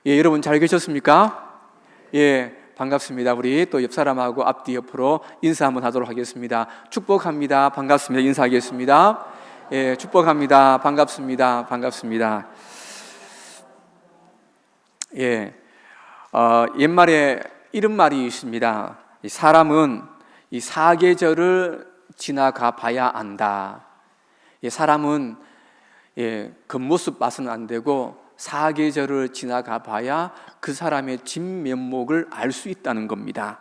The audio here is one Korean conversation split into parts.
예, 여러분 잘 계셨습니까? 예, 반갑습니다. 우리 또 옆 사람하고 앞뒤 옆으로 인사 한번 하도록 하겠습니다. 축복합니다. 반갑습니다. 인사하겠습니다. 예, 축복합니다. 반갑습니다. 반갑습니다. 예, 옛말에 이런 말이 있습니다. 사람은 이 사계절을 지나가 봐야 안다. 예, 사람은 겉모습 봐서는 안 되고 사계절을 지나가 봐야 그 사람의 진면목을 알 수 있다는 겁니다.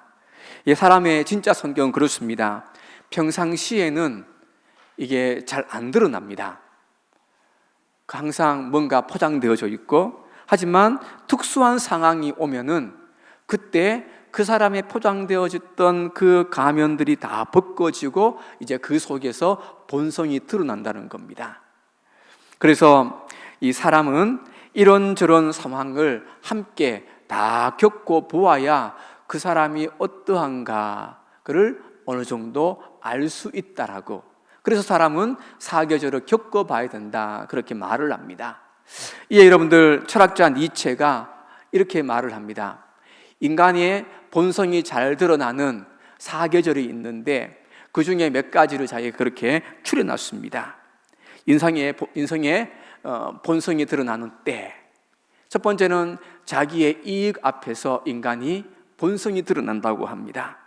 사람의 진짜 성격은 그렇습니다. 평상시에는 이게 잘 안 드러납니다. 항상 뭔가 포장되어져 있고, 하지만 특수한 상황이 오면은 그때 그 사람의 포장되어졌던 그 가면들이 다 벗겨지고 이제 그 속에서 본성이 드러난다는 겁니다. 그래서 이 사람은 이런저런 상황을 함께 다 겪고 보아야 그 사람이 어떠한가를 어느 정도 알 수 있다라고, 그래서 사람은 사계절을 겪어봐야 된다, 그렇게 말을 합니다. 여러분들, 철학자 니체가 이렇게 말을 합니다. 인간의 본성이 잘 드러나는 사계절이 있는데 그 중에 몇 가지를 자기가 그렇게 추려놨습니다. 인성의 본성이 드러나는 때, 첫 번째는 자기의 이익 앞에서 인간이 본성이 드러난다고 합니다.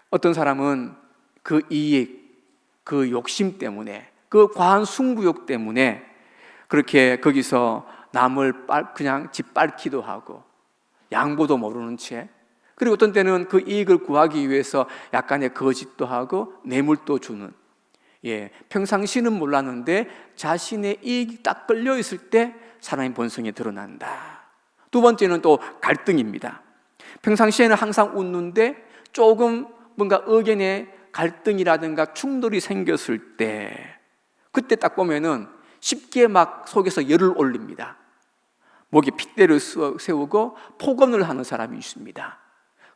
어떤 사람은 그 이익, 그 욕심 때문에, 그 과한 승부욕 때문에 그렇게 거기서 남을 그냥 짓밟기도 하고 양보도 모르는 채, 그리고 어떤 때는 그 이익을 구하기 위해서 약간의 거짓도 하고 뇌물도 주는, 평상시는 몰랐는데 자신의 이익이 딱 걸려있을 때 사람의 본성이 드러난다. 두 번째는 또 갈등입니다. 평상시에는 항상 웃는데 조금 뭔가 의견의 갈등이라든가 충돌이 생겼을 때, 그때 딱 보면은 쉽게 막 속에서 열을 올립니다. 목에 핏대를 세우고 폭언을 하는 사람이 있습니다.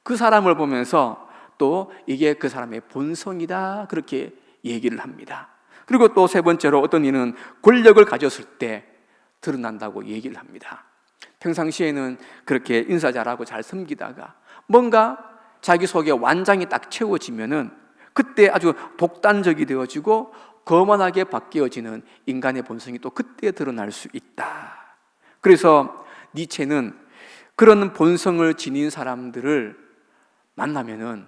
그 사람을 보면서 또 이게 그 사람의 본성이다, 그렇게 얘기를 합니다. 그리고 또 세 번째로 어떤 이는 권력을 가졌을 때 드러난다고 얘기를 합니다. 평상시에는 그렇게 인사 잘하고 잘 섬기다가 뭔가 자기 속에 완장이 딱 채워지면은 그때 아주 독단적이 되어지고 거만하게 바뀌어지는 인간의 본성이 또 그때 드러날 수 있다. 그래서 니체는 그런 본성을 지닌 사람들을 만나면은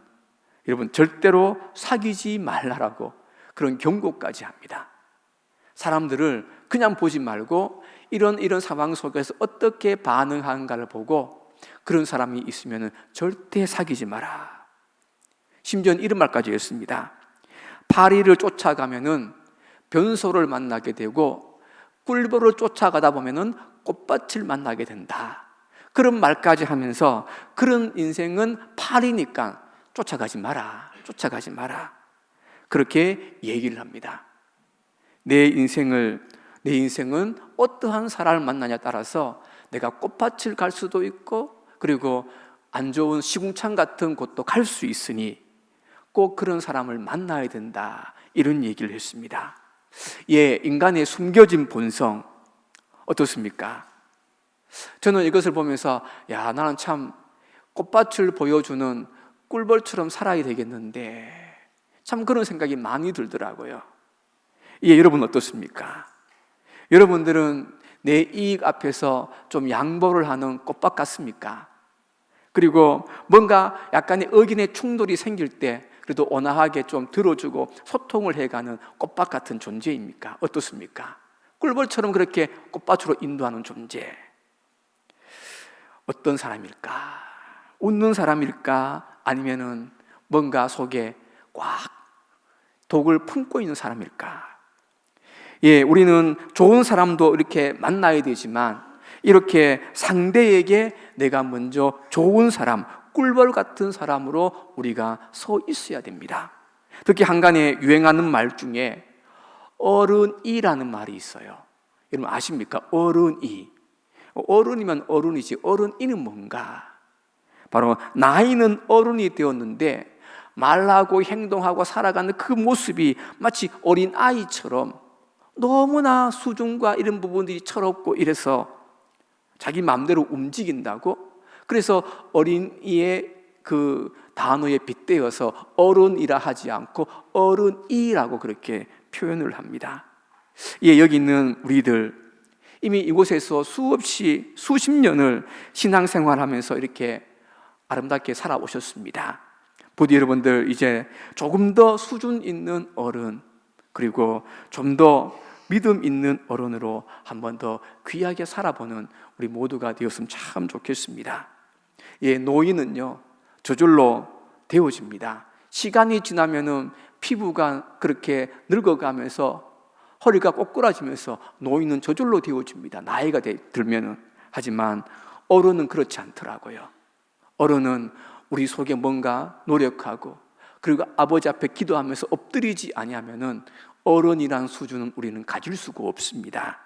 여러분 절대로 사귀지 말라라고 그런 경고까지 합니다. 사람들을 그냥 보지 말고 이런 상황 속에서 어떻게 반응하는가를 보고 그런 사람이 있으면은 절대 사귀지 마라. 심지어는 이런 말까지 했습니다. 파리를 쫓아가면은 변소를 만나게 되고 꿀벌을 쫓아가다 보면은 꽃밭을 만나게 된다. 그런 말까지 하면서 그런 인생은 파리니까 쫓아가지 마라. 쫓아가지 마라. 그렇게 얘기를 합니다. 내 인생은 어떠한 사람을 만나냐에 따라서 내가 꽃밭을 갈 수도 있고 그리고 안 좋은 시궁창 같은 곳도 갈 수 있으니 꼭 그런 사람을 만나야 된다, 이런 얘기를 했습니다. 인간의 숨겨진 본성 어떻습니까? 저는 이것을 보면서 나는 참 꽃밭을 보여주는 꿀벌처럼 살아야 되겠는데, 참 그런 생각이 많이 들더라고요. 여러분 어떻습니까? 여러분들은 내 이익 앞에서 좀 양보를 하는 꽃밭 같습니까? 그리고 뭔가 약간의 의견의 충돌이 생길 때 그래도 온화하게 좀 들어주고 소통을 해가는 꽃밭 같은 존재입니까? 어떻습니까? 꿀벌처럼 그렇게 꽃밭으로 인도하는 존재, 어떤 사람일까? 웃는 사람일까? 아니면은 뭔가 속에 꽉 독을 품고 있는 사람일까? 우리는 좋은 사람도 이렇게 만나야 되지만 이렇게 상대에게 내가 먼저 좋은 사람, 꿀벌 같은 사람으로 우리가 서 있어야 됩니다. 특히 한간에 유행하는 말 중에 어른이라는 말이 있어요. 여러분 아십니까? 어른이. 어른이면 어른이지 어른이는 뭔가? 바로 나이는 어른이 되었는데 말하고 행동하고 살아가는 그 모습이 마치 어린아이처럼 너무나 수준과 이런 부분들이 철없고 이래서 자기 마음대로 움직인다고? 그래서 어린이의 그 단어에 빗대어서 어른이라 하지 않고 어른이라고 그렇게 표현을 합니다. 예, 여기 있는 우리들 이미 이곳에서 수없이 수십 년을 신앙생활하면서 이렇게 아름답게 살아오셨습니다. 부디 여러분들 이제 조금 더 수준 있는 어른, 그리고 좀 더 믿음 있는 어른으로 한 번 더 귀하게 살아보는 우리 모두가 되었으면 참 좋겠습니다. 예, 노인은요 저절로 되어집니다. 시간이 지나면은 피부가 그렇게 늙어가면서 허리가 꼬꾸라지면서 노인은 저절로 되어집니다. 나이가 들면은. 하지만 어른은 그렇지 않더라고요. 어른은 우리 속에 뭔가 노력하고 그리고 아버지 앞에 기도하면서 엎드리지 아니하면은 어른이란 수준은 우리는 가질 수가 없습니다.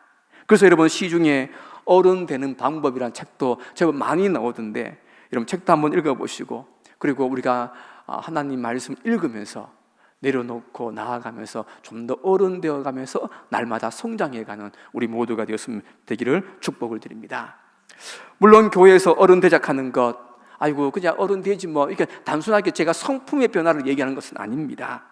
그래서 여러분 시중에 어른 되는 방법이란 책도 제법 많이 나오던데 여러분 책도 한번 읽어보시고 그리고 우리가 하나님 말씀 읽으면서 내려놓고 나아가면서 좀 더 어른 되어가면서 날마다 성장해가는 우리 모두가 되기를 축복을 드립니다. 물론 교회에서 어른 대작하는 것, 아이고 그냥 어른 되지 뭐, 이렇게 단순하게 제가 성품의 변화를 얘기하는 것은 아닙니다.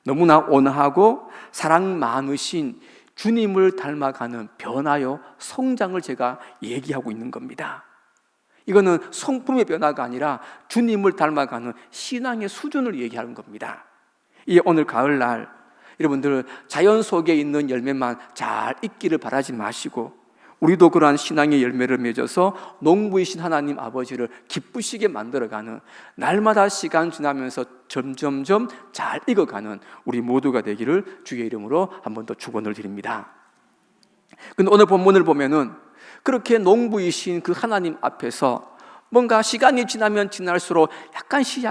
너무나 온화하고 사랑 많으신 주님을 닮아가는 변화요 성장을 제가 얘기하고 있는 겁니다. 이거는 성품의 변화가 아니라 주님을 닮아가는 신앙의 수준을 얘기하는 겁니다. 이 오늘 가을날 여러분들 자연 속에 있는 열매만 잘 익기를 바라지 마시고 우리도 그러한 신앙의 열매를 맺어서 농부이신 하나님 아버지를 기쁘시게 만들어가는, 날마다 시간 지나면서 점점점 잘 익어가는 우리 모두가 되기를 주의 이름으로 한 번 더 축원을 드립니다. 근데 오늘 본문을 보면은 그렇게 농부이신 그 하나님 앞에서 뭔가 시간이 지나면 지날수록 약간씩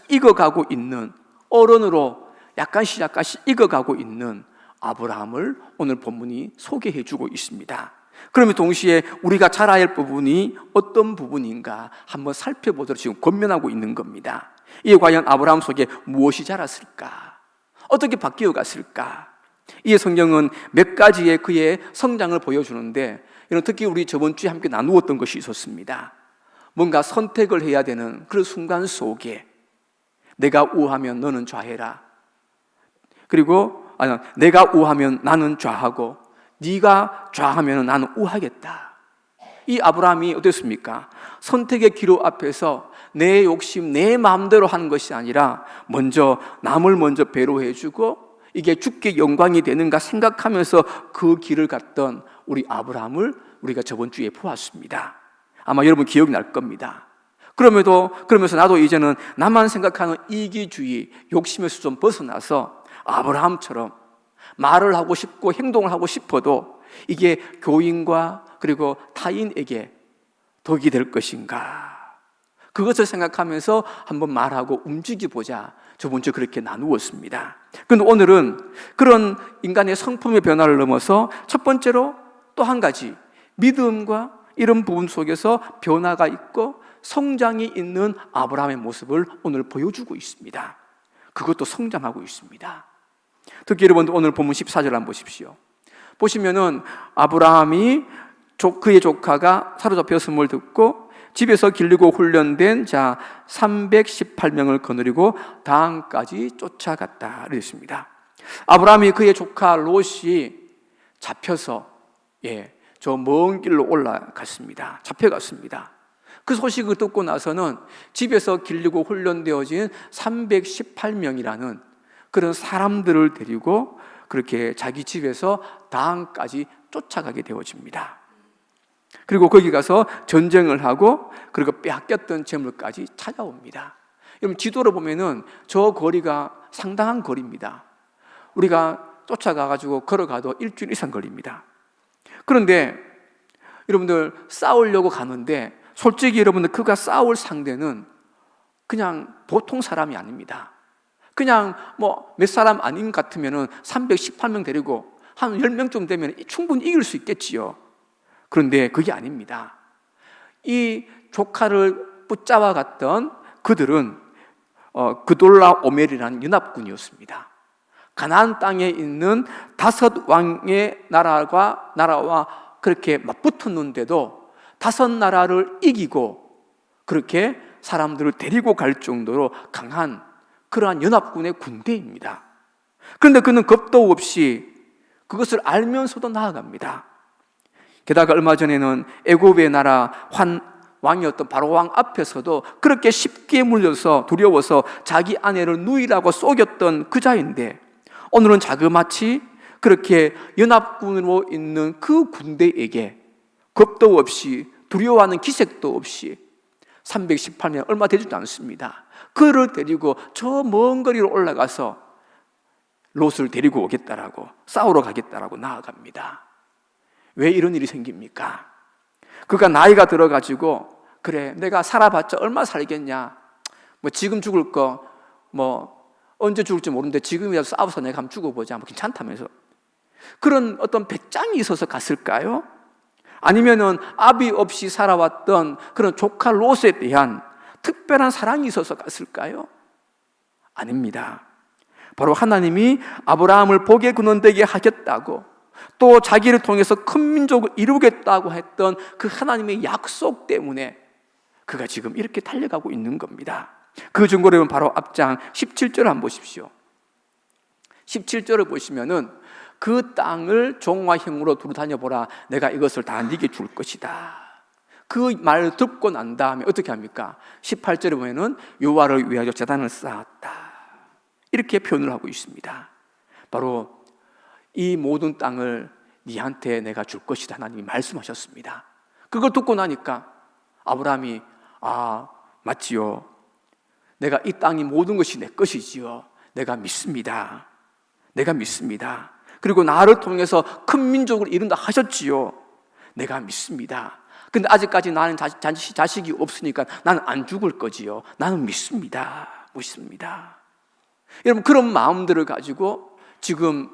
익어가고 있는, 어른으로 약간씩 익어가고 있는 아브라함을 오늘 본문이 소개해주고 있습니다. 그러면 동시에 우리가 잘 알 부분이 어떤 부분인가 한번 살펴보도록 지금 권면하고 있는 겁니다. 이에 과연 아브라함 속에 무엇이 자랐을까? 어떻게 바뀌어 갔을까? 이에 성경은 몇 가지의 그의 성장을 보여주는데, 이런 특히 우리 저번 주에 함께 나누었던 것이 있었습니다. 뭔가 선택을 해야 되는 그런 순간 속에 내가 우하면 너는 좌해라, 그리고 내가 우하면 나는 좌하고 네가 좌하면 나는 우하겠다. 이 아브라함이 어땠습니까? 선택의 기로 앞에서 내 욕심, 내 마음대로 하는 것이 아니라 먼저 남을 먼저 배려해주고 이게 주께 영광이 되는가 생각하면서 그 길을 갔던 우리 아브라함을 우리가 저번 주에 보았습니다. 아마 여러분 기억날 겁니다. 그러면서 나도 이제는 나만 생각하는 이기주의, 욕심에서 좀 벗어나서 아브라함처럼 말을 하고 싶고 행동을 하고 싶어도 이게 교인과 그리고 타인에게 덕이 될 것인가, 그것을 생각하면서 한번 말하고 움직여보자, 저번 주에 그렇게 나누었습니다. 그런데 오늘은 그런 인간의 성품의 변화를 넘어서 첫 번째로 또 한 가지 믿음과 이런 부분 속에서 변화가 있고 성장이 있는 아브라함의 모습을 오늘 보여주고 있습니다. 그것도 성장하고 있습니다. 특히 여러분들 오늘 본문 14절 한번 보십시오. 보시면은 아브라함이 그의 조카가 사로잡혔음을 듣고 집에서 길르고 훈련된 자 318명을 거느리고 다한까지 쫓아갔다 그랬습니다. 아브라함이 그의 조카 롯이 잡혀서 저 먼 길로 올라갔습니다. 잡혀갔습니다. 그 소식을 듣고 나서는 집에서 길르고 훈련되어진 318명이라는 그런 사람들을 데리고 그렇게 자기 집에서 다한까지 쫓아가게 되어집니다. 그리고 거기 가서 전쟁을 하고 그리고 빼앗겼던 재물까지 찾아옵니다. 여러분 지도로 보면은 저 거리가 상당한 거리입니다. 우리가 쫓아가가지고 걸어가도 일주일 이상 걸립니다. 그런데 여러분들 싸우려고 가는데 솔직히 여러분들 그가 싸울 상대는 그냥 보통 사람이 아닙니다. 그냥 몇 사람 아닌 것 같으면은 318명 데리고 한 10명쯤 되면 충분히 이길 수 있겠지요. 그런데 그게 아닙니다. 이 조카를 붙잡아 갔던 그들은 그돌라 오멜이라는 연합군이었습니다. 가나안 땅에 있는 5 왕의 나라와 그렇게 맞붙었는데도 5나라를 이기고 그렇게 사람들을 데리고 갈 정도로 강한 그러한 연합군의 군대입니다. 그런데 그는 겁도 없이 그것을 알면서도 나아갑니다. 게다가 얼마 전에는 애굽의 나라 왕이었던 바로 왕 앞에서도 그렇게 쉽게 물려서 두려워서 자기 아내를 누이라고 속였던 그 자인데, 오늘은 자그마치 그렇게 연합군으로 있는 그 군대에게 겁도 없이 두려워하는 기색도 없이 318명 얼마 되지도 않습니다. 그를 데리고 저 먼 거리로 올라가서 롯을 데리고 오겠다라고, 싸우러 가겠다라고 나아갑니다. 왜 이런 일이 생깁니까? 그가 나이가 들어가지고, 그래 내가 살아봤자 얼마 살겠냐, 뭐 지금 죽을 거 뭐 언제 죽을지 모르는데 지금이라도 싸워서 내가 한번 죽어보자, 뭐 괜찮다면서 그런 어떤 배짱이 있어서 갔을까요? 아니면은 아비 없이 살아왔던 그런 조카 롯에 대한 특별한 사랑이 있어서 갔을까요? 아닙니다. 바로 하나님이 아브라함을 복의 근원 되게 하겠다고, 또 자기를 통해서 큰 민족을 이루겠다고 했던 그 하나님의 약속 때문에 그가 지금 이렇게 달려가고 있는 겁니다. 그 증거로 바로 앞장 17절을 한번 보십시오. 17절을 보시면은 그 땅을 종과 형으로 두루 다녀보라, 내가 이것을 다 네게 줄 것이다. 그 말을 듣고 난 다음에 어떻게 합니까? 18절에 보면은 여호와를 위하여 제단을 쌓았다, 이렇게 표현을 하고 있습니다. 바로 이 모든 땅을 네한테 내가 줄 것이다, 하나님이 말씀하셨습니다. 그걸 듣고 나니까 아브라함이 맞지요, 내가 이 땅이 모든 것이 내 것이지요, 내가 믿습니다, 내가 믿습니다. 그리고 나를 통해서 큰 민족을 이룬다 하셨지요, 내가 믿습니다. 근데 아직까지 나는 자식이 없으니까 나는 안 죽을 거지요, 나는 믿습니다, 믿습니다. 여러분, 그런 마음들을 가지고 지금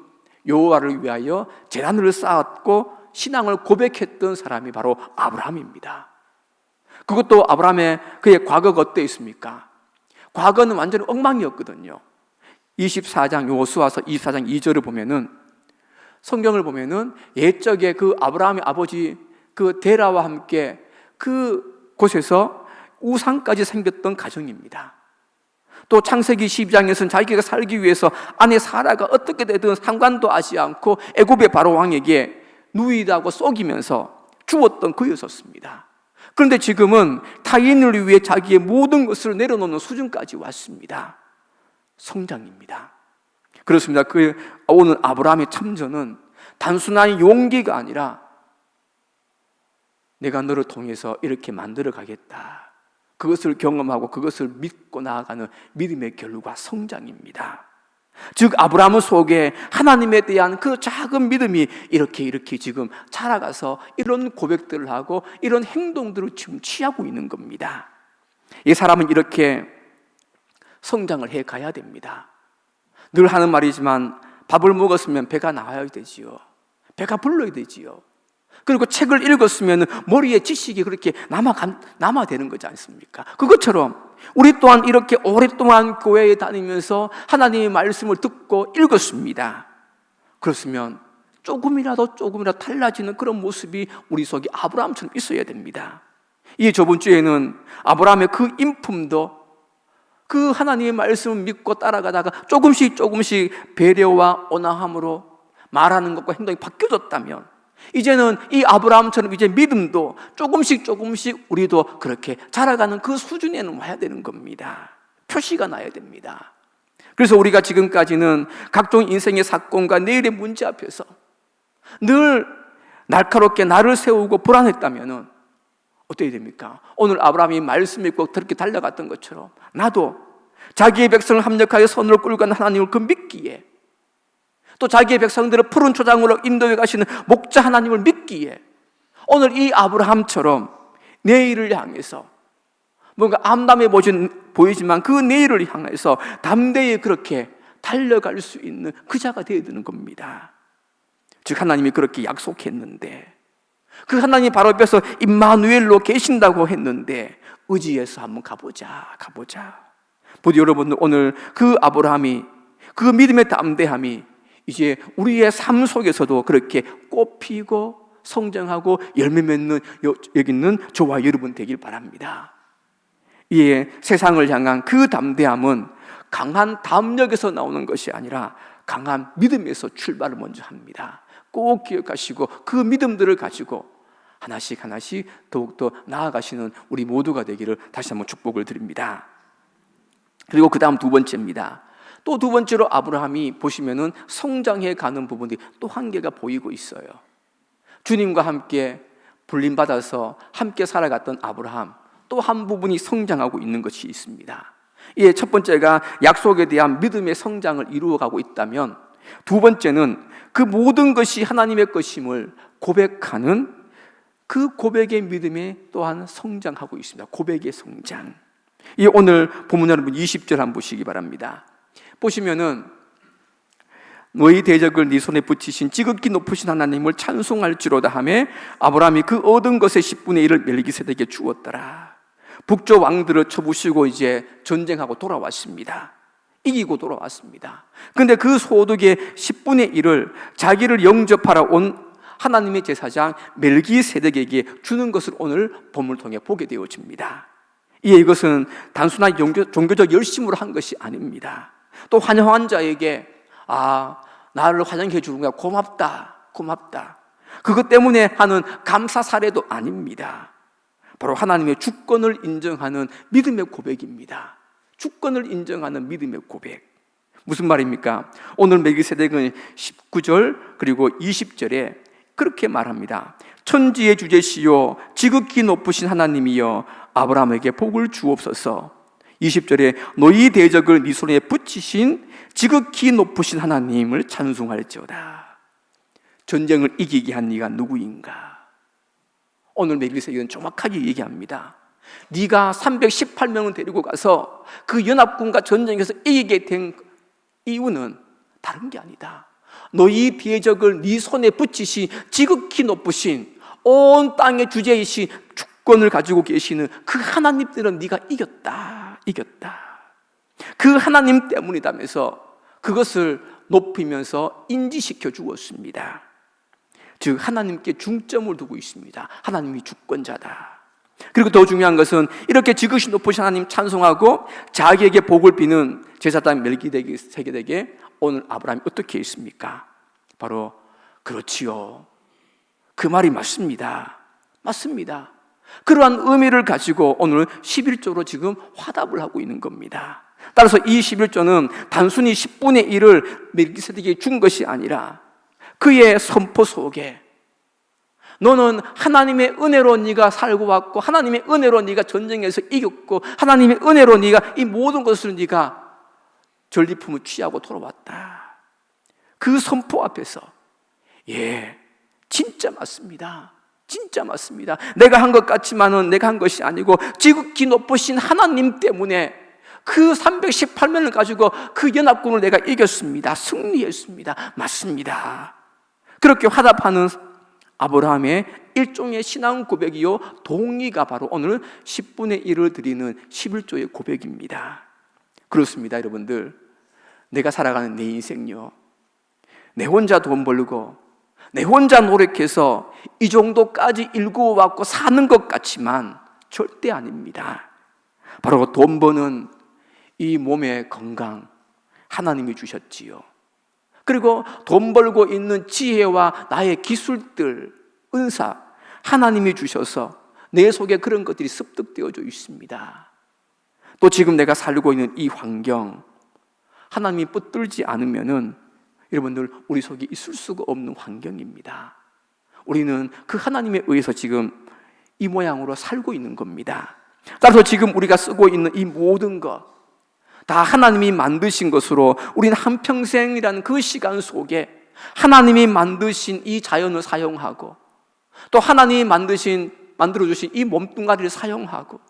여호와를 위하여 제단을 쌓았고 신앙을 고백했던 사람이 바로 아브라함입니다. 그것도 그의 과거가 어때 있습니까? 과거는 완전히 엉망이었거든요. 24장 여호수아서 24장 2절을 보면은, 성경을 보면은 옛적에 그 아브라함의 아버지 그 데라와 함께 그 곳에서 우상까지 생겼던 가정입니다. 또 창세기 12장에서는 자기가 살기 위해서 아내 사라가 어떻게 되든 상관도 하지 않고 애굽의 바로 왕에게 누이라고 속이면서 주었던 그였었습니다. 그런데 지금은 타인을 위해 자기의 모든 것을 내려놓는 수준까지 왔습니다. 성장입니다. 그렇습니다. 오늘 아브라함의 참전은 단순한 용기가 아니라 내가 너를 통해서 이렇게 만들어 가겠다, 그것을 경험하고 그것을 믿고 나아가는 믿음의 결과, 성장입니다. 즉 아브라함 속에 하나님에 대한 그 작은 믿음이 이렇게 지금 자라가서 이런 고백들을 하고 이런 행동들을 지금 취하고 있는 겁니다. 이 사람은 이렇게 성장을 해 가야 됩니다. 늘 하는 말이지만 밥을 먹었으면 배가 나와야 되지요. 배가 불러야 되지요. 그리고 책을 읽었으면 머리에 지식이 그렇게 남아되는 거지 않습니까? 그것처럼 우리 또한 이렇게 오랫동안 교회에 다니면서 하나님의 말씀을 듣고 읽었습니다. 그렇으면 조금이라도 달라지는 그런 모습이 우리 속에 아브라함처럼 있어야 됩니다. 이 저번 주에는 아브라함의 그 인품도 그 하나님의 말씀을 믿고 따라가다가 조금씩 배려와 온화함으로 말하는 것과 행동이 바뀌어졌다면, 이제는 이 아브라함처럼 이제 믿음도 조금씩 우리도 그렇게 자라가는 그 수준에는 와야 되는 겁니다. 표시가 나야 됩니다. 그래서 우리가 지금까지는 각종 인생의 사건과 내일의 문제 앞에서 늘 날카롭게 나를 세우고 불안했다면 어떻게 됩니까? 오늘 아브라함이 말씀 읽고 그렇게 달려갔던 것처럼 나도 자기의 백성을 합력하여 손으로 끌고 가는 하나님을 그 믿기에, 또 자기의 백성들을 푸른 초장으로 인도해 가시는 목자 하나님을 믿기에, 오늘 이 아브라함처럼 내일을 향해서 뭔가 암담해 보이지만 그 내일을 향해서 담대히 그렇게 달려갈 수 있는 그 자가 되어야 되는 겁니다. 즉 하나님이 그렇게 약속했는데, 그 하나님이 바로 옆에서 임마누엘로 계신다고 했는데 의지해서 한번 가보자. 부디 여러분들 오늘 그 아브라함이, 그 믿음의 담대함이 이제 우리의 삶 속에서도 그렇게 꽃피고 성장하고 열매 맺는 여기 있는 저와 여러분 되길 바랍니다. 이에 세상을 향한 그 담대함은 강한 담력에서 나오는 것이 아니라 강한 믿음에서 출발을 먼저 합니다. 꼭 기억하시고 그 믿음들을 가지고 하나씩 하나씩 더욱더 나아가시는 우리 모두가 되기를 다시 한번 축복을 드립니다. 그리고 그 다음 두 번째입니다. 또 두 번째로 아브라함이 보시면은 성장해 가는 부분이 또 한계가 보이고 있어요. 주님과 함께 불림받아서 함께 살아갔던 아브라함, 또 한 부분이 성장하고 있는 것이 있습니다. 예, 첫 번째가 약속에 대한 믿음의 성장을 이루어가고 있다면, 두 번째는 그 모든 것이 하나님의 것임을 고백하는 그 고백의 믿음에 또한 성장하고 있습니다. 고백의 성장. 이 오늘 본문 여러분 20절 한번 보시기 바랍니다. 보시면은 너희 대적을 네 손에 붙이신 지극히 높으신 하나님을 찬송할지로다 하며 아브라함이 그 얻은 것의 10분의 1을 멜기세덱에게 주었더라. 북쪽 왕들을 쳐부시고 이제 전쟁하고 돌아왔습니다. 이기고 돌아왔습니다. 근데 그 소득의 10분의 1을 자기를 영접하러 온 하나님의 제사장 멜기세덱에게 주는 것을 오늘 본문을 통해 보게 되어집니다. 이것은 단순한 종교적 열심으로 한 것이 아닙니다. 또 환영한 자에게 나를 환영해 주는 거야, 고맙다 그것 때문에 하는 감사 사례도 아닙니다. 바로 하나님의 주권을 인정하는 믿음의 고백입니다. 주권을 인정하는 믿음의 고백. 무슨 말입니까? 오늘 멜기세덱은 19절 그리고 20절에 그렇게 말합니다. 천지의 주제시요 지극히 높으신 하나님이여 아브라함에게 복을 주옵소서. 20절에 너희 대적을 네 손에 붙이신 지극히 높으신 하나님을 찬송할지어다. 전쟁을 이기게 한 네가 누구인가? 오늘 멜기세덱은 정확하게 얘기합니다. 네가 318명을 데리고 가서 그 연합군과 전쟁에서 이기게 된 이유는 다른 게 아니다. 너희 대적을 네 손에 붙이신 지극히 높으신 온 땅의 주제이신 주권을 가지고 계시는 그 하나님들은 네가 이겼다. 그 하나님 때문이다면서 그것을 높이면서 인지시켜 주었습니다. 즉 하나님께 중점을 두고 있습니다. 하나님이 주권자다. 그리고 더 중요한 것은 이렇게 지극히 높으신 하나님 찬송하고 자기에게 복을 비는 제사장 멜기세덱에게 오늘 아브라함이 어떻게 했습니까? 바로 그렇지요. 그 말이 맞습니다. 그러한 의미를 가지고 오늘 11조로 지금 화답을 하고 있는 겁니다. 따라서 이 11조는 단순히 10분의 1을 멜기세덱에게 준 것이 아니라 그의 선포 속에 너는 하나님의 은혜로 네가 살고 왔고 하나님의 은혜로 네가 전쟁에서 이겼고 하나님의 은혜로 네가 이 모든 것을 네가 전리품을 취하고 돌아왔다. 그 선포 앞에서 진짜 맞습니다. 내가 한 것 같지만은 내가 한 것이 아니고 지극히 높으신 하나님 때문에 그 318명을 가지고 그 연합군을 내가 이겼습니다. 승리했습니다. 맞습니다. 그렇게 화답하는 아브라함의 일종의 신앙 고백이요 동의가 바로 오늘 10분의 1을 드리는 11조의 고백입니다. 그렇습니다. 여러분들, 내가 살아가는 내 인생요, 내 혼자 돈 벌고 내 혼자 노력해서 이 정도까지 일구어왔고 사는 것 같지만 절대 아닙니다. 바로 돈 버는 이 몸의 건강 하나님이 주셨지요. 그리고 돈 벌고 있는 지혜와 나의 기술들, 은사 하나님이 주셔서 내 속에 그런 것들이 습득되어져 있습니다. 또 지금 내가 살고 있는 이 환경 하나님이 붙들지 않으면은 여러분들 우리 속에 있을 수가 없는 환경입니다. 우리는 그 하나님에 의해서 지금 이 모양으로 살고 있는 겁니다. 따라서 지금 우리가 쓰고 있는 이 모든 것 다 하나님이 만드신 것으로 우리는 한평생이라는 그 시간 속에 하나님이 만드신 이 자연을 사용하고 또 하나님이 만들어주신 이 몸뚱아리를 사용하고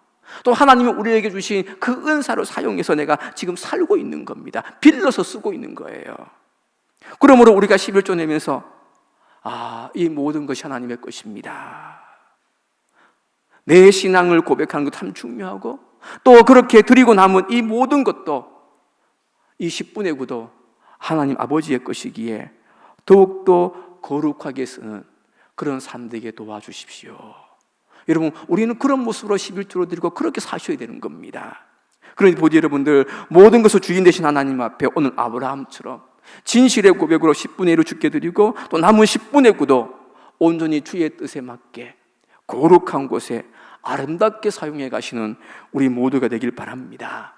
또 하나님이 우리에게 주신 그 은사를 사용해서 내가 지금 살고 있는 겁니다. 빌려서 쓰고 있는 거예요. 그러므로 우리가 11조 내면서 이 모든 것이 하나님의 것입니다. 내 신앙을 고백하는 것도 참 중요하고 또 그렇게 드리고 남은 이 모든 것도 이 10분의 9도 하나님 아버지의 것이기에 더욱더 거룩하게 쓰는 그런 사람들에게 도와주십시오. 여러분, 우리는 그런 모습으로 11조를 드리고 그렇게 사셔야 되는 겁니다. 그러니 보지 여러분들, 모든 것을 주인 되신 하나님 앞에 오늘 아브라함처럼 진실의 고백으로 10분의 1을 주께 드리고 또 남은 10분의 9도 온전히 주의 뜻에 맞게 거룩한 곳에 아름답게 사용해 가시는 우리 모두가 되길 바랍니다.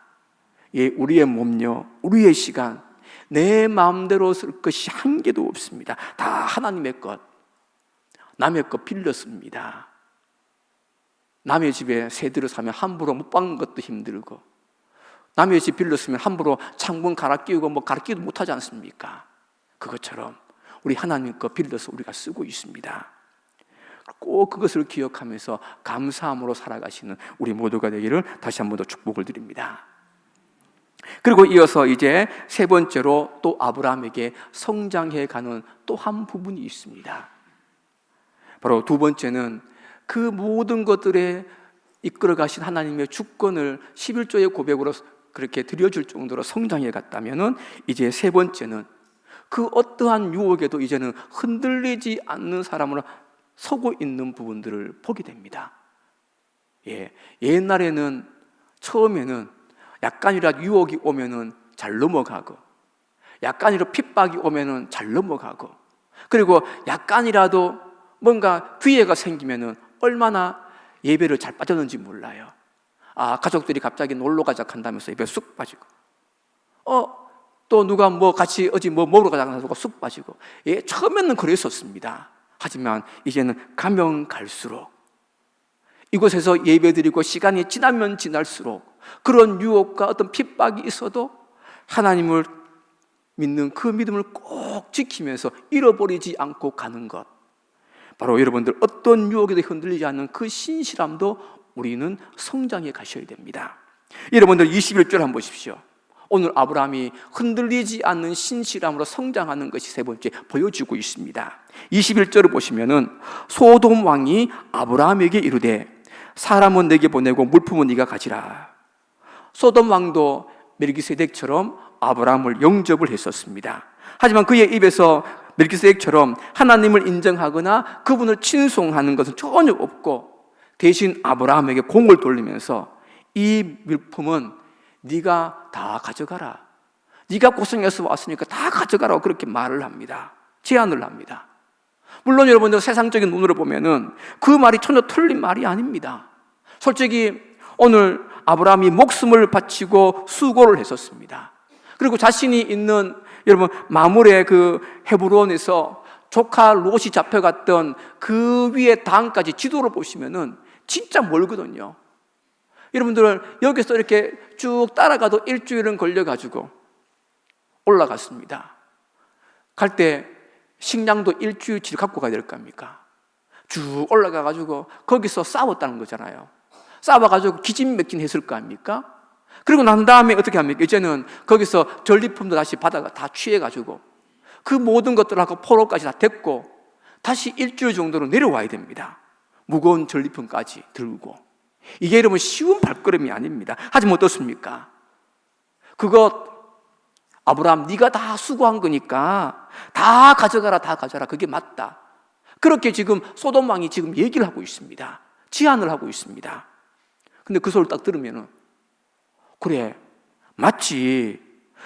예, 우리의 몸요, 우리의 시간, 내 마음대로 쓸 것이 한 개도 없습니다. 다 하나님의 것, 남의 것 빌렸습니다. 남의 집에 새들을 사면 함부로 못 박는 것도 힘들고, 남의 집 빌렸으면 함부로 창문 갈아 끼우고 갈아 끼우도 못하지 않습니까? 그것처럼 우리 하나님 것 빌려서 우리가 쓰고 있습니다. 꼭 그것을 기억하면서 감사함으로 살아가시는 우리 모두가 되기를 다시 한 번 더 축복을 드립니다. 그리고 이어서 이제 세 번째로 또 아브라함에게 성장해가는 또 한 부분이 있습니다. 바로 두 번째는 그 모든 것들에 이끌어 가신 하나님의 주권을 11조의 고백으로 그렇게 드려줄 정도로 성장해 갔다면은, 이제 세 번째는 그 어떠한 유혹에도 이제는 흔들리지 않는 사람으로 서고 있는 부분들을 보게 됩니다. 예, 옛날에는 처음에는 약간이라도 유혹이 오면은 잘 넘어가고, 약간이라도 핍박이 오면은 잘 넘어가고, 그리고 약간이라도 뭔가 기회가 생기면은 얼마나 예배를 잘 빠졌는지 몰라요. 가족들이 갑자기 놀러 가자 한다면서 예배 쑥 빠지고, 또 누가 같이 어디 먹으러 가자 하고 쑥 빠지고. 예, 처음에는 그랬었습니다. 하지만 이제는 가면 갈수록, 이곳에서 예배드리고 시간이 지나면 지날수록 그런 유혹과 어떤 핍박이 있어도 하나님을 믿는 그 믿음을 꼭 지키면서 잃어버리지 않고 가는 것, 바로 여러분들 어떤 유혹에도 흔들리지 않는 그 신실함도 우리는 성장해 가셔야 됩니다. 여러분들 21절 한번 보십시오. 오늘 아브라함이 흔들리지 않는 신실함으로 성장하는 것이 세 번째 보여지고 있습니다. 21절을 보시면은 소돔 왕이 아브라함에게 이르되 사람은 내게 보내고 물품은 네가 가지라. 소돔 왕도 멜기세덱처럼 아브라함을 영접을 했었습니다. 하지만 그의 입에서 멜기세덱처럼 하나님을 인정하거나 그분을 친송하는 것은 전혀 없고, 대신 아브라함에게 공을 돌리면서 이 물품은 네가 다 가져가라, 네가 고생해서 왔으니까 다 가져가라고 그렇게 말을 합니다. 제안을 합니다. 물론 여러분들 세상적인 눈으로 보면은 그 말이 전혀 틀린 말이 아닙니다. 솔직히 오늘 아브라함이 목숨을 바치고 수고를 했었습니다. 그리고 자신이 있는 여러분 마물의 그 헤브론에서 조카 롯이 잡혀갔던 그 위에 당까지 지도를 보시면은 진짜 멀거든요. 여러분들 여기서 이렇게 쭉 따라가도 일주일은 걸려가지고 올라갔습니다. 갈 때 식량도 일주일치 갖고 가야 될 거 아닙니까? 쭉 올라가가지고 거기서 싸웠다는 거잖아요. 싸워가지고 기진맥진 했을 거 아닙니까? 그리고 난 다음에 어떻게 합니까? 이제는 거기서 전리품도 다시 받아가 다 취해가지고 그 모든 것들하고 포로까지 다 됐고 다시 일주일 정도로 내려와야 됩니다. 무거운 전리품까지 들고. 이게 여러분 쉬운 발걸음이 아닙니다. 하지만 어떻습니까? 그거 아브라함 네가 다 수고한 거니까 다 가져가라, 다 가져라. 그게 맞다. 그렇게 지금 소돔 왕이 지금 얘기를 하고 있습니다. 제안을 하고 있습니다. 근데 그 소리를 딱 들으면은 그래, 맞지.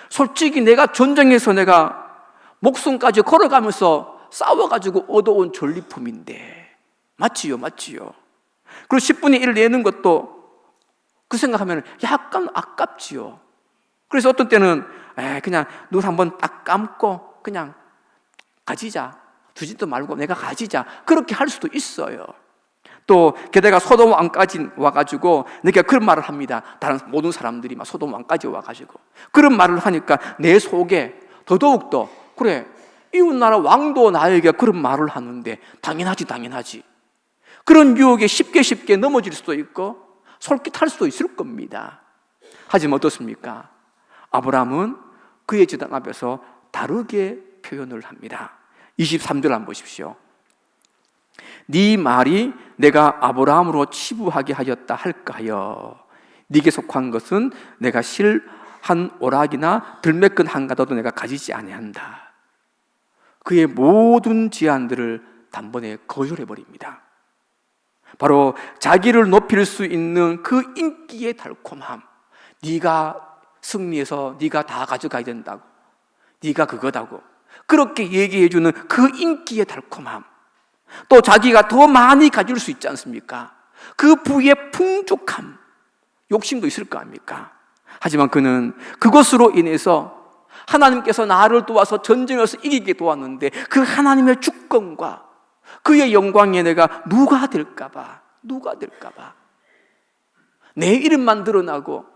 솔직히 내가 전쟁에서 내가 목숨까지 걸어가면서 싸워가지고 얻어온 전리품인데 맞지요. 그리고 10분의 1을 내는 것도 그 생각하면 약간 아깝지요. 그래서 어떤 때는 그냥 눈 한번 딱 감고 그냥 가지자, 두지도 말고 내가 가지자, 그렇게 할 수도 있어요. 또 게다가 소돔 왕까지 와가지고 내가 그런 말을 합니다. 다른 모든 사람들이 막 소돔 왕까지 와가지고 그런 말을 하니까 내 속에 더더욱더 그래, 이웃나라 왕도 나에게 그런 말을 하는데 당연하지. 그런 유혹에 쉽게 넘어질 수도 있고 솔깃할 수도 있을 겁니다. 하지만 어떻습니까? 아브라함은 그의 제단 앞에서 다르게 표현을 합니다. 23절 한번 보십시오. 네 말이 내가 아브라함으로 치부하게 하였다 할까요? 네게 속한 것은 내가 실한 오락이나 들매끈 한 가닥도 내가 가지지 아니한다. 그의 모든 제안들을 단번에 거절해버립니다. 바로 자기를 높일 수 있는 그 인기의 달콤함, 네가 승리해서 네가 다 가져가야 된다고, 네가 그거다고 그렇게 얘기해주는 그 인기의 달콤함, 또 자기가 더 많이 가질 수 있지 않습니까? 그 부의 풍족함, 욕심도 있을 거 아닙니까? 하지만 그는 그것으로 인해서 하나님께서 나를 도와서 전쟁에서 이기게 도왔는데 그 하나님의 주권과 그의 영광에 내가 누가 될까봐 내 이름만 드러나고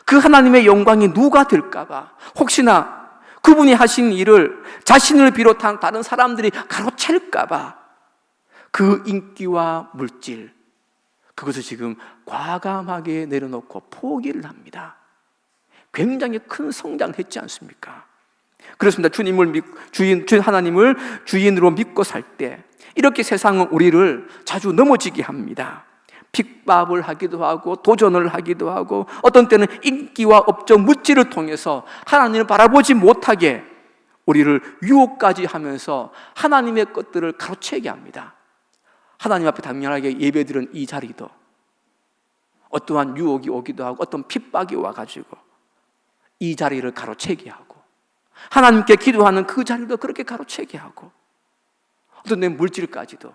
그 하나님의 영광이 누가 될까봐, 혹시나 그분이 하신 일을 자신을 비롯한 다른 사람들이 가로챌까봐 그 인기와 물질, 그것을 지금 과감하게 내려놓고 포기를 합니다. 굉장히 큰 성장을 했지 않습니까? 그렇습니다. 주인 하나님을 주인으로 믿고 살 때 이렇게 세상은 우리를 자주 넘어지게 합니다. 핍박을 하기도 하고 도전을 하기도 하고 어떤 때는 인기와 업적, 물질을 통해서 하나님을 바라보지 못하게 우리를 유혹까지 하면서 하나님의 것들을 가로채게 합니다. 하나님 앞에 당연하게 예배드리는 이 자리도 어떠한 유혹이 오기도 하고 어떤 핍박이 와가지고 이 자리를 가로채게 하고, 하나님께 기도하는 그 자리도 그렇게 가로채게 하고, 어떤 내 물질까지도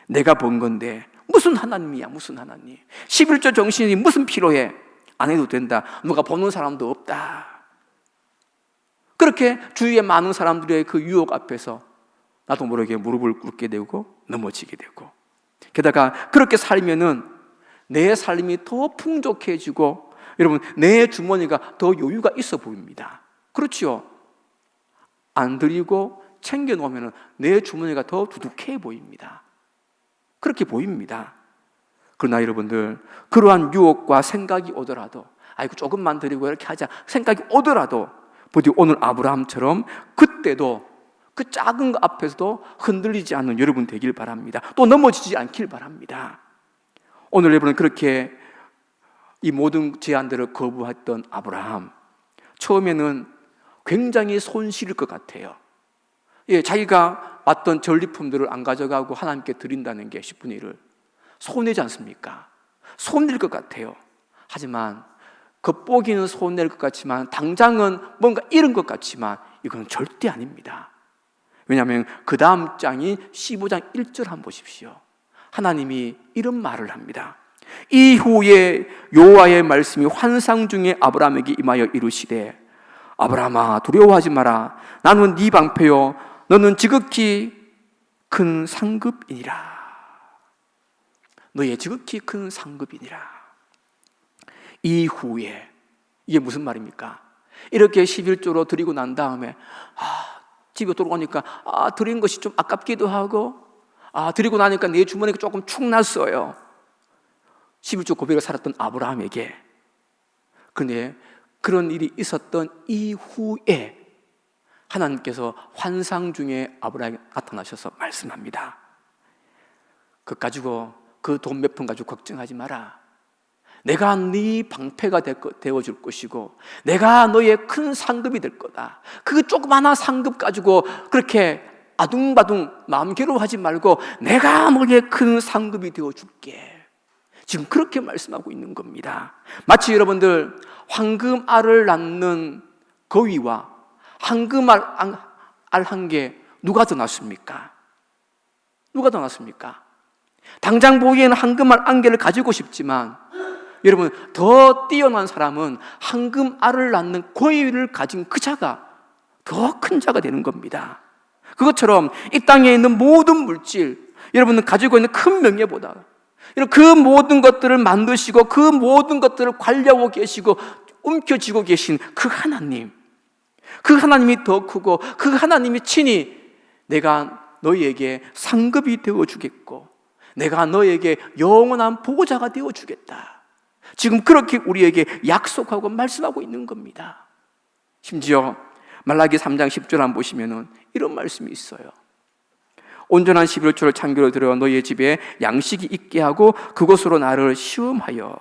내가 본 건데 무슨 하나님이야, 무슨 하나님, 11조 정신이 무슨 필요해, 안 해도 된다, 누가 보는 사람도 없다, 그렇게 주위에 많은 사람들의 그 유혹 앞에서 나도 모르게 무릎을 꿇게 되고 넘어지게 되고, 게다가 그렇게 살면은 내 삶이 더 풍족해지고, 여러분, 내 주머니가 더 여유가 있어 보입니다. 그렇지요? 안 드리고 챙겨놓으면 내 주머니가 더 두둑해 보입니다. 그렇게 보입니다. 그러나 여러분들, 그러한 유혹과 생각이 오더라도, 아이고 조금만 드리고 이렇게 하자 생각이 오더라도, 부디 오늘 아브라함처럼 그때도 그 작은 것 앞에서도 흔들리지 않는 여러분 되길 바랍니다. 또 넘어지지 않길 바랍니다. 오늘 여러분은 그렇게 이 모든 제안들을 거부했던 아브라함, 처음에는 굉장히 손실일 것 같아요. 자기가 왔던 전리품들을 안 가져가고 하나님께 드린다는 게 10분의 1을 손해지 않습니까? 손해일 것 같아요. 하지만 겉보기는 손해일 것 같지만, 당장은 뭔가 잃은 것 같지만 이건 절대 아닙니다. 왜냐하면 그 다음 장인 15장 1절 한번 보십시오. 하나님이 이런 말을 합니다. 이후에 여호와의 말씀이 환상 중에 아브라함에게 임하여 이르시되, 아브라함아 두려워하지 마라. 나는 네 방패요 너는 지극히 큰 상급이니라. 너의 지극히 큰 상급이니라. 이후에, 이게 무슨 말입니까? 이렇게 11조로 드리고 난 다음에 집에 돌아오니까 드린 것이 좀 아깝기도 하고, 드리고 나니까 내 주머니가 조금 축 났어요. 11조 고백을 살았던 아브라함에게. 그런데 그런 일이 있었던 이후에 하나님께서 환상 중에 아브라함에게 나타나셔서 말씀합니다. 그 돈 몇 푼 가지고 걱정하지 마라. 내가 네 방패가 되어줄 것이고 내가 너의 큰 상급이 될 거다. 그 조그마한 상급 가지고 그렇게 아둥바둥 마음 괴로워하지 말고 내가 너의 큰 상급이 되어줄게. 지금 그렇게 말씀하고 있는 겁니다. 마치 여러분들 황금알을 낳는 거위와 황금알 한 개 누가 더 낫습니까? 누가 더 낫습니까? 당장 보기에는 황금알 한 개를 가지고 싶지만, 여러분, 더 뛰어난 사람은 황금알을 낳는 거위를 가진 그 자가 더 큰 자가 되는 겁니다. 그것처럼 이 땅에 있는 모든 물질, 여러분은 가지고 있는 큰 명예보다 그 모든 것들을 만드시고 그 모든 것들을 관리하고 계시고 움켜쥐고 계신 그 하나님, 그 하나님이 더 크고 그 하나님이 친히 내가 너희에게 상급이 되어주겠고 내가 너에게 영원한 보호자가 되어주겠다. 지금 그렇게 우리에게 약속하고 말씀하고 있는 겁니다. 심지어 말라기 3장 10절 한번 보시면 이런 말씀이 있어요. 온전한 11조를 창교로 들여 너희의 집에 양식이 있게 하고 그것으로 나를 시험하여.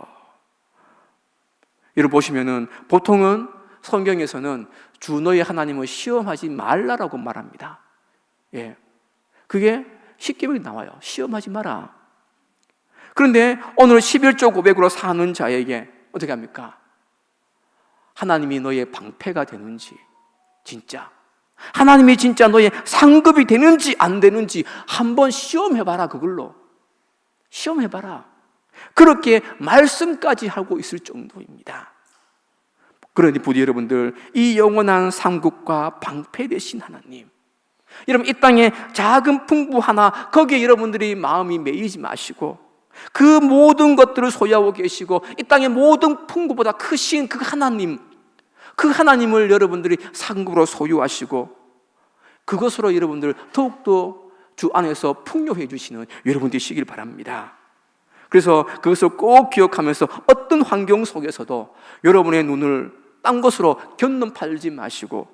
이를 보시면은 보통은 성경에서는 주 너희 하나님을 시험하지 말라라고 말합니다. 그게 십계명이 나와요. 시험하지 마라. 그런데 오늘 11조 고백으로 사는 자에게 어떻게 합니까? 하나님이 너의 방패가 되는지, 진짜 하나님이 진짜 너의 상급이 되는지 안 되는지 한번 시험해봐라. 그걸로 시험해봐라. 그렇게 말씀까지 하고 있을 정도입니다. 그러니 부디 여러분들, 이 영원한 상급과 방패 되신 하나님, 여러분 이 땅에 작은 풍부 하나 거기에 여러분들이 마음이 매이지 마시고, 그 모든 것들을 소유하고 계시고 이 땅의 모든 풍부보다 크신 그 하나님, 그 하나님을 여러분들이 상급으로 소유하시고 그것으로 여러분들 더욱더 주 안에서 풍요해 주시는 여러분 되시길 바랍니다. 그래서 그것을 꼭 기억하면서 어떤 환경 속에서도 여러분의 눈을 딴 것으로 견눈 팔지 마시고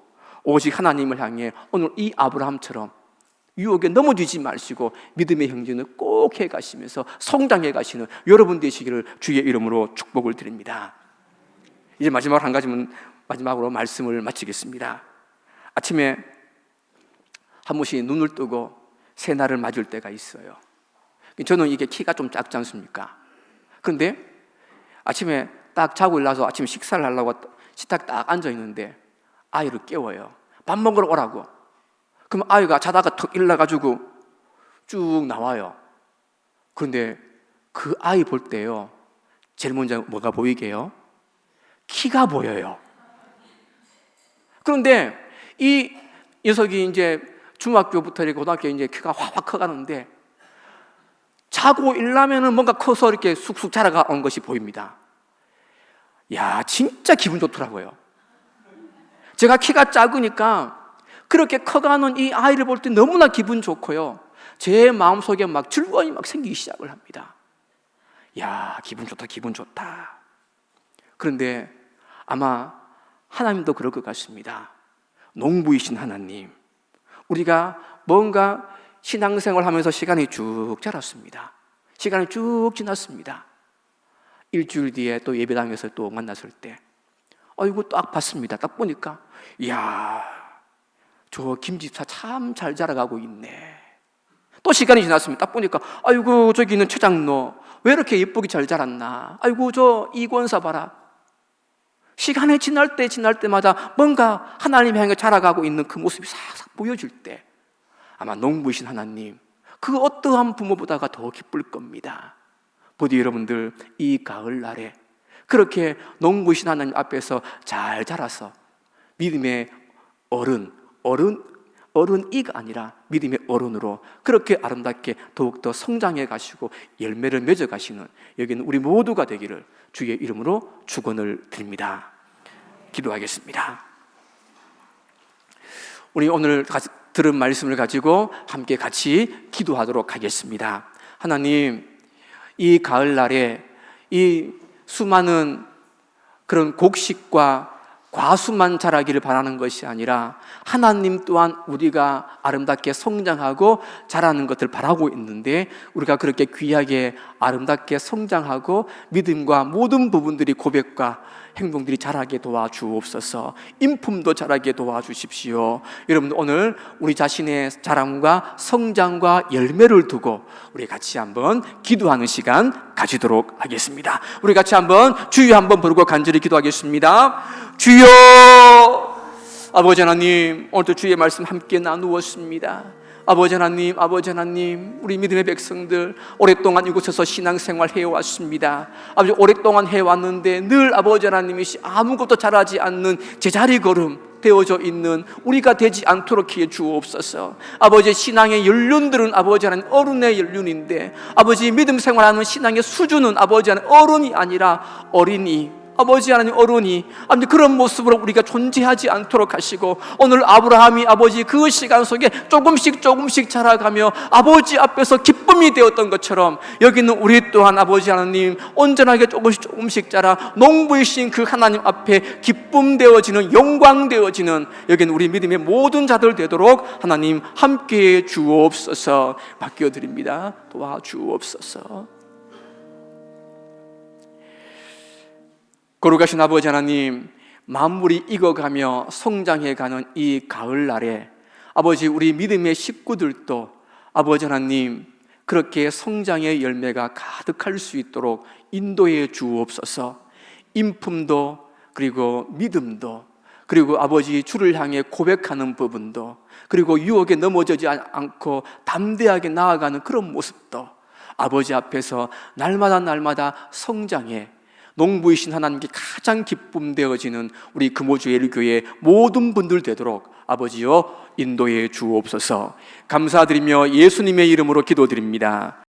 오직 하나님을 향해 오늘 이 아브라함처럼 유혹에 넘어지지 마시고 믿음의 행진을 꼭 해가시면서 성장해 가시는 여러분 되시기를 주의 이름으로 축복을 드립니다. 이제 마지막으로 말씀을 마치겠습니다. 아침에 한 번씩 눈을 뜨고 새날을 맞을 때가 있어요. 저는 이게 키가 좀 작지 않습니까? 그런데 아침에 딱 자고 일어나서 아침에 식사를 하려고 식탁에 딱 앉아 있는데 아이를 깨워요. 밥 먹으러 오라고. 그럼 아이가 자다가 턱 일어나가지고 쭉 나와요. 그런데 그 아이 볼 때요, 제일 먼저 뭐가 보이게요? 키가 보여요. 그런데 이 녀석이 이제 중학교부터 고등학교 이제 키가 확 커가는데 자고 일어나면은 뭔가 커서 이렇게 쑥쑥 자라가 온 것이 보입니다. 야, 진짜 기분 좋더라고요. 제가 키가 작으니까 그렇게 커가는 이 아이를 볼 때 너무나 기분 좋고요. 제 마음속에 막 즐거움이 막 생기기 시작을 합니다. 야, 기분 좋다, 기분 좋다. 그런데 아마 하나님도 그럴 것 같습니다. 농부이신 하나님, 우리가 뭔가 신앙생활 하면서 시간이 쭉 자랐습니다. 시간이 쭉 지났습니다. 일주일 뒤에 또 예배당에서 또 만났을 때 아이고 딱 봤습니다. 딱 보니까 이야, 저 김집사 참 잘 자라가고 있네. 또 시간이 지났습니다. 딱 보니까 아이고 저기 있는 최장로 왜 이렇게 예쁘게 잘 자랐나. 아이고 저 이권사 봐라. 시간이 지날 때마다 뭔가 하나님 향해 자라가고 있는 그 모습이 싹싹 보여질 때 아마 농부이신 하나님, 그 어떠한 부모보다가 더 기쁠 겁니다. 부디 여러분들 이 가을날에 그렇게 농부이신 하나님 앞에서 잘 자라서 믿음의 어른이가 아니라 믿음의 어른으로 그렇게 아름답게 더욱더 성장해 가시고 열매를 맺어 가시는 여기는 우리 모두가 되기를 주의 이름으로 축원을 드립니다. 기도하겠습니다. 우리 오늘 들은 말씀을 가지고 함께 같이 기도하도록 하겠습니다. 하나님, 이 가을날에 이 수많은 그런 곡식과 과수만 자라기를 바라는 것이 아니라 하나님 또한 우리가 아름답게 성장하고 자라는 것을 바라고 있는데 우리가 그렇게 귀하게 아름답게 성장하고 믿음과 모든 부분들이 고백과 행동들이 자라게 도와주옵소서. 인품도 자라게 도와주십시오. 여러분들 오늘 우리 자신의 자랑과 성장과 열매를 두고 우리 같이 한번 기도하는 시간 가지도록 하겠습니다. 우리 같이 한번 주여 한번 부르고 간절히 기도하겠습니다. 주여, 아버지 하나님, 오늘도 주의 말씀 함께 나누었습니다. 아버지 하나님, 우리 믿음의 백성들 오랫동안 이곳에서 신앙생활 해왔습니다. 아버지, 오랫동안 해왔는데 늘 아버지 하나님이 아무것도 잘하지 않는 제자리 걸음 되어져 있는 우리가 되지 않도록 해 주옵소서. 아버지, 신앙의 연륜들은 아버지 하나님 어른의 연륜인데 아버지 믿음 생활하는 신앙의 수준은 아버지 하나님 어른이 아니라 어린이, 아버지 하나님 어른이 아버지 그런 모습으로 우리가 존재하지 않도록 하시고 오늘 아브라함이 아버지 그 시간 속에 조금씩 자라가며 아버지 앞에서 기쁨이 되었던 것처럼 여기는 우리 또한 아버지 하나님 온전하게 조금씩 자라 농부이신 그 하나님 앞에 기쁨 되어지는 영광 되어지는 여기는 우리 믿음의 모든 자들 되도록 하나님 함께해 주옵소서. 맡겨드립니다. 도와주옵소서. 거룩하신 아버지 하나님, 만물이 익어가며 성장해가는 이 가을날에 아버지 우리 믿음의 식구들도 아버지 하나님, 그렇게 성장의 열매가 가득할 수 있도록 인도해 주옵소서. 인품도, 그리고 믿음도, 그리고 아버지 주를 향해 고백하는 부분도, 그리고 유혹에 넘어지지 않고 담대하게 나아가는 그런 모습도 아버지 앞에서 날마다 성장해 농부이신 하나님께 가장 기쁨 되어지는 우리 금호주예일교회 모든 분들 되도록 아버지여 인도해 주옵소서. 감사드리며 예수님의 이름으로 기도드립니다.